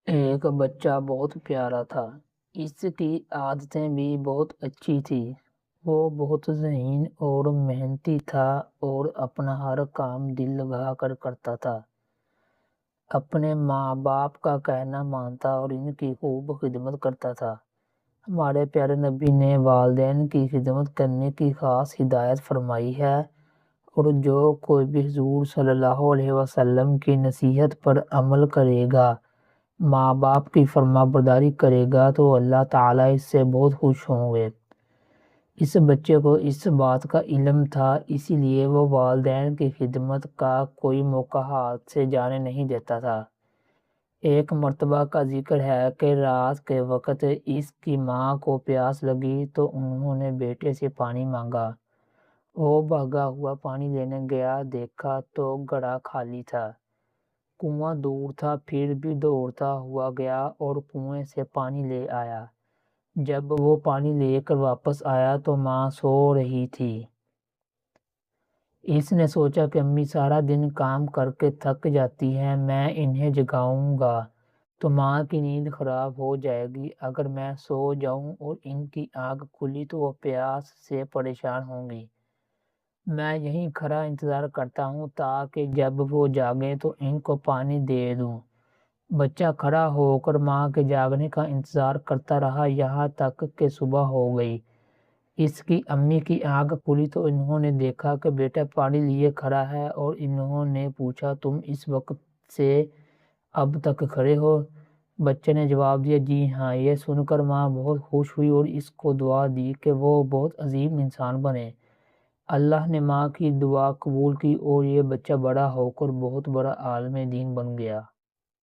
ایک بچہ بہت پیارا تھا۔ اس کی عادتیں بھی بہت اچھی تھیں۔ وہ بہت ذہین اور محنتی تھا اور اپنا ہر کام دل لگا کر کرتا تھا۔ اپنے ماں باپ کا کہنا مانتا اور ان کی خوب خدمت کرتا تھا۔ ہمارے پیارے نبی نے والدین کی خدمت کرنے کی خاص ہدایت فرمائی ہے، اور جو کوئی بھی حضور صلی اللہ علیہ وسلم کی نصیحت پر عمل کرے گا، ماں باپ کی فرما برداری کرے گا، تو اللہ تعالیٰ اس سے بہت خوش ہوں گے۔ اس بچے کو اس بات کا علم تھا، اسی لیے وہ والدین کی خدمت کا کوئی موقع ہاتھ سے جانے نہیں دیتا تھا۔ ایک مرتبہ کا ذکر ہے کہ رات کے وقت اس کی ماں کو پیاس لگی تو انہوں نے بیٹے سے پانی مانگا۔ وہ بھاگا ہوا پانی لینے گیا، دیکھا تو گڑھا خالی تھا۔ کنواں دور تھا، پھر بھی دوڑتا ہوا گیا اور کنویں سے پانی لے آیا۔ جب وہ پانی لے کر واپس آیا تو ماں سو رہی تھی۔ اس نے سوچا کہ امی سارا دن کام کر کے تھک جاتی ہیں، میں انہیں جگاؤں گا تو ماں کی نیند خراب ہو جائے گی۔ اگر میں سو جاؤں اور ان کی آنکھ کھلی تو وہ پیاس سے پریشان ہوں گی۔ میں یہیں کھڑا انتظار کرتا ہوں تاکہ جب وہ جاگیں تو ان کو پانی دے دوں۔ بچہ کھڑا ہو کر ماں کے جاگنے کا انتظار کرتا رہا، یہاں تک کہ صبح ہو گئی۔ اس کی امی کی آنکھ کھلی تو انہوں نے دیکھا کہ بیٹا پانی لیے کھڑا ہے، اور انہوں نے پوچھا تم اس وقت سے اب تک کھڑے ہو؟ بچے نے جواب دیا جی ہاں۔ یہ سن کر ماں بہت خوش ہوئی اور اس کو دعا دی کہ وہ بہت عظیم انسان بنے۔ اللہ نے ماں کی دعا قبول کی اور یہ بچہ بڑا ہو کر بہت بڑا عالم دین بن گیا۔